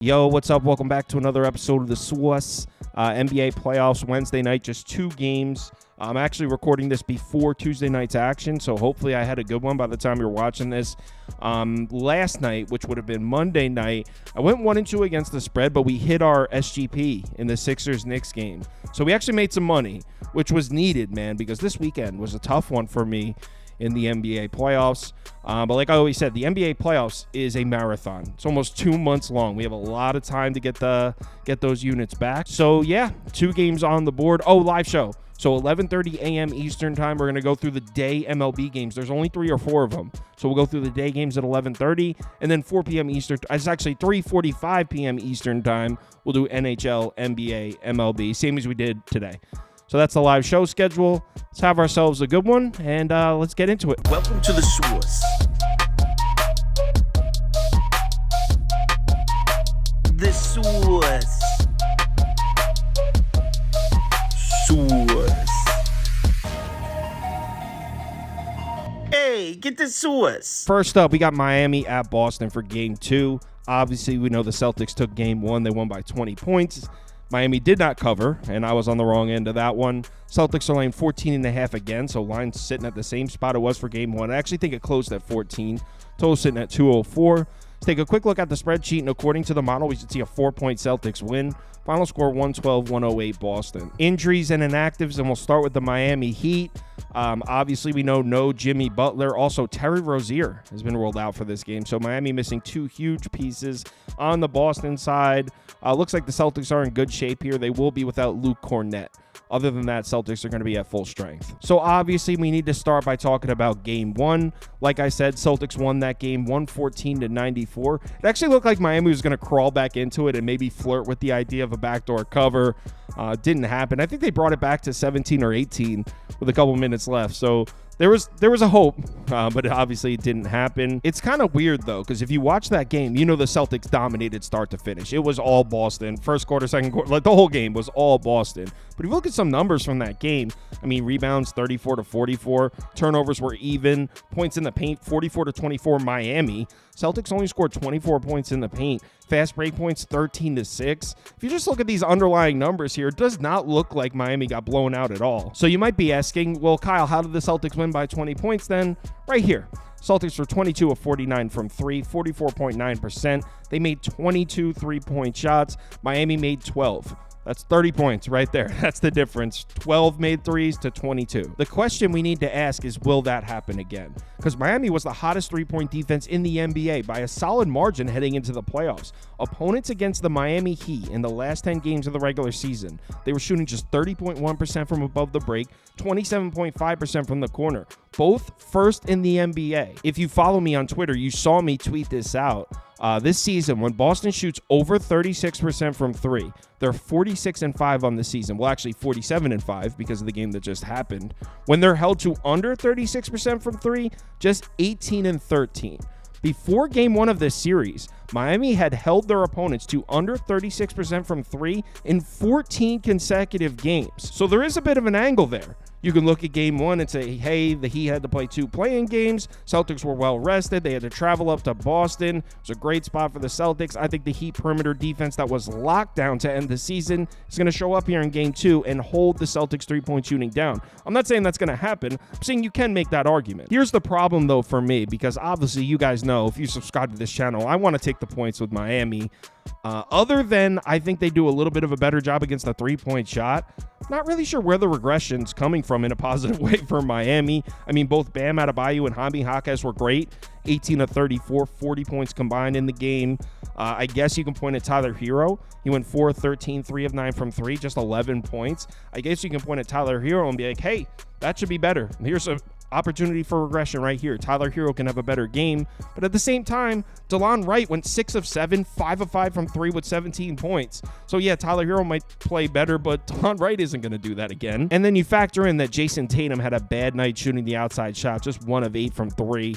Yo, what's up? Welcome back to another episode of the Sauce. NBA playoffs Wednesday night, just 2 games. I'm actually recording this before Tuesday night's action, so hopefully I had a good one by the time you're watching this. Last night, which would have been Monday night, I went 1-2 against the spread, but we hit our SGP in the Sixers-Knicks game. So we actually made some money, which was needed, man, because this weekend was a tough one for me in the NBA playoffs. But like I always said, the NBA playoffs is a marathon. It's almost 2 months long. We have a lot of time to get those units back. So yeah, 2 games on the board. Oh, live show. So 11:30 a.m. Eastern time, we're going to go through the day MLB games. There's only 3 or 4 of them. So we'll go through the day games at 11:30, and then 4 p.m. Eastern. It's actually 3:45 p.m. Eastern time. We'll do NHL, NBA, MLB, same as we did today. So that's the live show schedule. Let's have ourselves a good one, and let's get into it. Welcome to the Sauce. The Sauce. Sauce. Hey, get the sauce. First up, we got Miami at Boston for Game 2. Obviously, we know the Celtics took Game 1. They won by 20 points. Miami did not cover, and I was on the wrong end of that one. Celtics are laying 14.5 again, so line's sitting at the same spot it was for Game 1. I actually think it closed at 14. Total sitting at 204. Let's take a quick look at the spreadsheet, and according to the model, we should see a 4-point Celtics win. Final score 112-108 Boston. Injuries and inactives, and we'll start with the Miami Heat. Obviously, we know no Jimmy Butler. Also, Terry Rozier has been ruled out for this game. So Miami missing 2 huge pieces on the Boston side. Looks like the Celtics are in good shape here. They will be without Luke Cornett. Other than that, Celtics are going to be at full strength. So obviously, we need to start by talking about Game 1. Like I said, Celtics won that game 114-94. It actually looked like Miami was going to crawl back into it and maybe flirt with the idea of a backdoor cover. Didn't happen. I think they brought it back to 17 or 18 with a couple minutes left. So there was a hope, but obviously it didn't happen. It's kind of weird, though, because if you watch that game, you know the Celtics dominated start to finish. It was all Boston. First quarter, second quarter, like the whole game was all Boston. But if you look at some numbers from that game, I mean, rebounds 34-44, turnovers were even, points in the paint 44-24 Miami. Celtics only scored 24 points in the paint. Fast break points 13-6. If you just look at these underlying numbers here, it does not look like Miami got blown out at all. So you might be asking, well, Kyle, how did the Celtics win by 20 points then? Right here. Celtics were 22 of 49 from 3, 44.9%. They made 22 3-point shots. Miami made 12. That's 30 points right there. That's the difference. 12 made threes to 22. The question we need to ask is, will that happen again? Because Miami was the hottest 3-point defense in the NBA by a solid margin heading into the playoffs. Opponents against the Miami Heat in the last 10 games of the regular season, they were shooting just 30.1% from above the break, 27.5% from the corner. Both first in the NBA. If you follow me on Twitter, you saw me tweet this out. This season, when Boston shoots over 36% from 3, they're 46-5 on the season. Well, actually 47-5 because of the game that just happened. When they're held to under 36% from 3, just 18-13. Before Game 1 of this series, Miami had held their opponents to under 36% from 3 in 14 consecutive games. So there is a bit of an angle there. You can look at Game 1 and say, hey, the Heat had to play 2 play-in games. Celtics were well rested. They had to travel up to Boston. It was a great spot for the Celtics. I think the Heat perimeter defense that was locked down to end the season is going to show up here in Game 2 and hold the Celtics 3-point shooting down. I'm not saying that's going to happen. I'm saying you can make that argument. Here's the problem, though, for me, because obviously you guys know, if you subscribe to this channel, I want to take the points with Miami. Other than I think they do a little bit of a better job against the 3-point shot, not really sure where the regression's coming from in a positive way for Miami. I mean, both Bam Adebayo and Jaime Jaquez were great. 18 of 34, 40 points combined in the game. I guess you can point at Tyler Hero. He went 4 of 13, 3 of 9 from 3, just 11 points. I guess you can point at Tyler Hero and be like, hey, that should be better. Here's a opportunity for regression right here. Tyler Hero can have a better game, but at the same time, DeLon Wright went 6 of 7, 5 of 5 from 3 with 17 points. So yeah, Tyler Hero might play better, but DeLon Wright isn't going to do that again. And then you factor in that Jason Tatum had a bad night shooting the outside shot, just 1 of 8 from 3.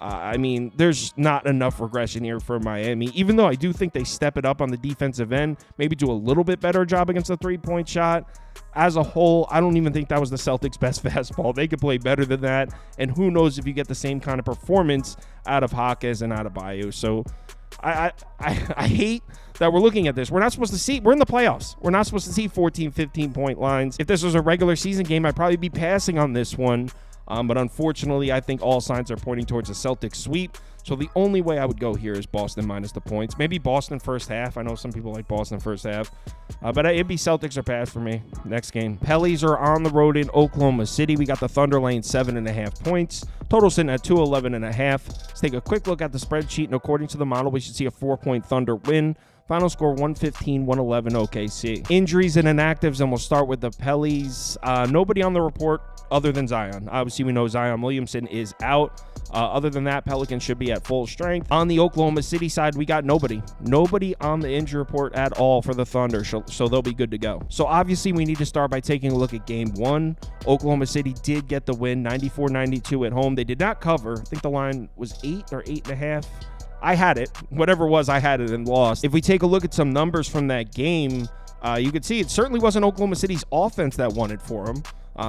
I mean, there's not enough regression here for Miami, even though I do think they step it up on the defensive end, maybe do a little bit better job against the 3-point shot. As a whole, I don't even think that was the Celtics' best fastball. They could play better than that, and who knows if you get the same kind of performance out of Jaquez and out of Adebayo. So I hate that we're looking at this. We're not supposed to see, we're in the playoffs. We're not supposed to see 14, 15-point lines. If this was a regular season game, I'd probably be passing on this one. But unfortunately, I think all signs are pointing towards a Celtics sweep. So the only way I would go here is Boston minus the points. Maybe Boston first half. I know some people like Boston first half. But it'd be Celtics or pass for me. Next game. Pellies are on the road in Oklahoma City. We got the Thunder laying 7.5 points. Total sitting at 211.5. Let's take a quick look at the spreadsheet. And according to the model, we should see a 4-point Thunder win. Final score 115-111 OKC. Injuries and inactives, and we'll start with the Pellies. Nobody on the report other than Zion. Obviously, we know Zion Williamson is out. Other than that, Pelicans should be at full strength. On the Oklahoma City side, we got nobody. Nobody on the injury report at all for the Thunder, so they'll be good to go. So obviously, we need to start by taking a look at Game 1. Oklahoma City did get the win, 94-92 at home. They did not cover. I think the line was 8 or 8.5. I had it. Whatever it was, I had it and lost. If we take a look at some numbers from that game, you could see it certainly wasn't Oklahoma City's offense that won it for them.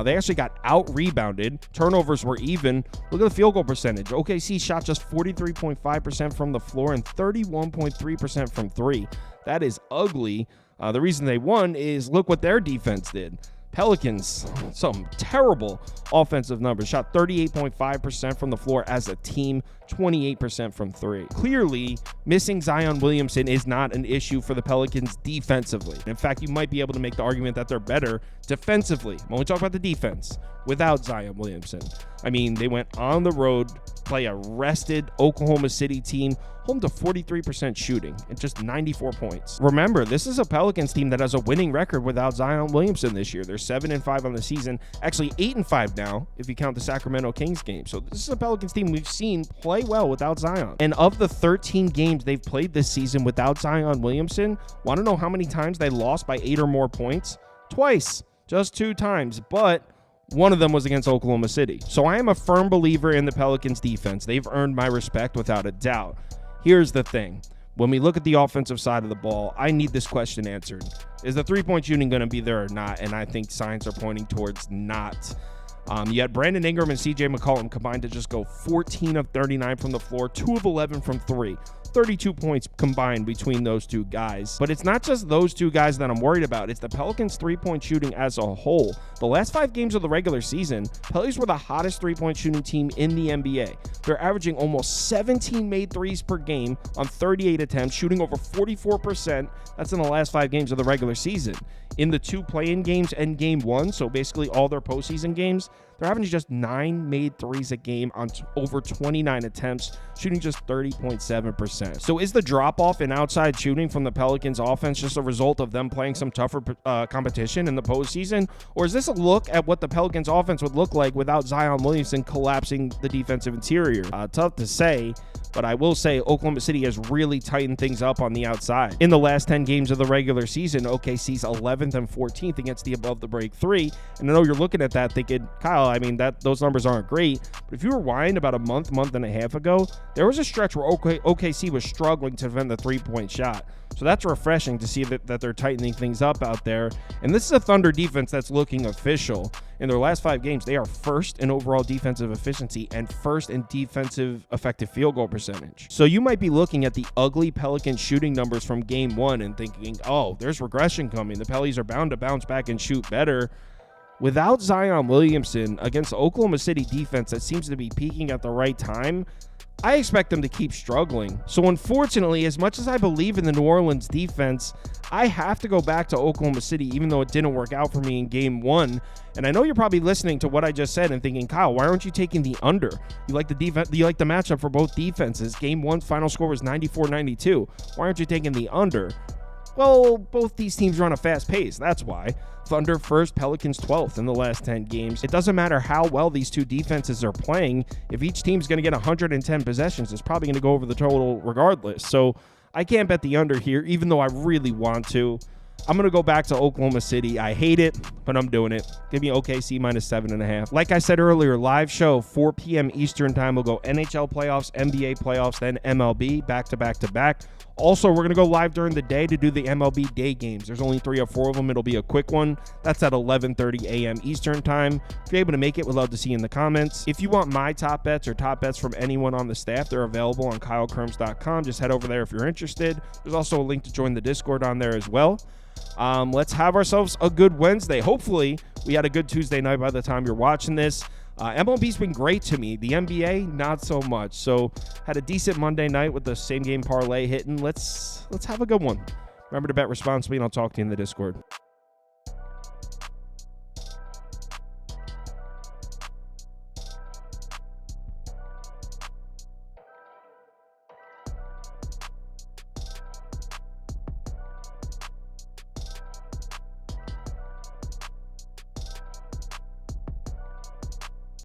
They actually got out-rebounded. Turnovers were even. Look at the field goal percentage. OKC shot just 43.5% from the floor and 31.3% from three. That is ugly. The reason they won is look what their defense did. Pelicans, some terrible offensive numbers. Shot 38.5% from the floor as a team, 28% from three. Clearly, missing Zion Williamson is not an issue for the Pelicans defensively. In fact, you might be able to make the argument that they're better defensively when we talk about the defense without Zion Williamson. I mean, they went on the road, play a rested Oklahoma City team, home to 43% shooting and just 94 points. Remember, this is a Pelicans team that has a winning record without Zion Williamson this year. They're 7-5 on the season, actually 8-5 now if you count the Sacramento Kings game. So this is a Pelicans team we've seen play well without Zion. And of the 13 games they've played this season without Zion Williamson, want to know how many times they lost by 8 or more points? Twice, just 2 times, but one of them was against Oklahoma City. So I am a firm believer in the Pelicans defense. They've earned my respect without a doubt. Here's the thing. When we look at the offensive side of the ball, I need this question answered. Is the three-point shooting going to be there or not? And I think signs are pointing towards not. Yet Brandon Ingram and CJ McCollum combined to just go 14 of 39 from the floor, 2 of 11 from three. 32 points combined between those two guys. But it's not just those two guys that I'm worried about. It's the Pelicans' three-point shooting as a whole. The last 5 games of the regular season, Pelicans were the hottest three-point shooting team in the NBA. They're averaging almost 17 made threes per game on 38 attempts, shooting over 44%. That's in the last 5 games of the regular season. In the 2 play-in games and Game 1, so basically all their postseason games, they're averaging just 9 made threes a game on over 29 attempts, shooting just 30.7%. So is the drop-off in outside shooting from the Pelicans offense just a result of them playing some tougher competition in the postseason? Or is this a look at what the Pelicans offense would look like without Zion Williamson collapsing the defensive interior? Tough to say, but I will say Oklahoma City has really tightened things up on the outside. In the last 10 games of the regular season, OKC's 11th and 14th against the above the break three. And I know you're looking at that thinking, Kyle, I mean, those numbers aren't great. But if you rewind about a month and a half ago, there was a stretch where OKC was struggling to defend the three-point shot. So that's refreshing to see that they're tightening things up out there. And this is a Thunder defense that's looking official. In their last 5 games, they are first in overall defensive efficiency and first in defensive effective field goal percentage. So you might be looking at the ugly Pelicans shooting numbers from Game 1 and thinking, oh, there's regression coming. The Pellies are bound to bounce back and shoot better. Without Zion Williamson against the Oklahoma City defense that seems to be peaking at the right time, I expect them to keep struggling. So unfortunately, as much as I believe in the New Orleans defense, I have to go back to Oklahoma City, even though it didn't work out for me in Game 1. And I know you're probably listening to what I just said and thinking, Kyle, why aren't you taking the under? You like the defense? You like the matchup for both defenses. Game 1's final score was 94-92. Why aren't you taking the under? Well, both these teams run a fast pace. That's why. Thunder first, Pelicans 12th in the last 10 games. It doesn't matter how well these two defenses are playing. If each team's going to get 110 possessions, it's probably going to go over the total regardless. So I can't bet the under here, even though I really want to. I'm going to go back to Oklahoma City. I hate it, but I'm doing it. Give me OKC minus 7.5. Like I said earlier, live show, 4 p.m. Eastern time. We'll go NHL playoffs, NBA playoffs, then MLB, back to back to back. Also, we're going to go live during the day to do the MLB day games. There's only 3 or 4 of them. It'll be a quick one. That's at 11:30 a.m. Eastern time. If you're able to make it, we'd love to see you in the comments. If you want my top bets or top bets from anyone on the staff, they're available on KyleKirms.com. Just head over there if you're interested. There's also a link to join the Discord on there as well. Let's have ourselves a good Wednesday. Hopefully, we had a good Tuesday night by the time you're watching this. MLB's been great to me. The NBA, not so much. So, had a decent Monday night with the same game parlay hitting. Let's have a good one. Remember to bet responsibly, and I'll talk to you in the Discord.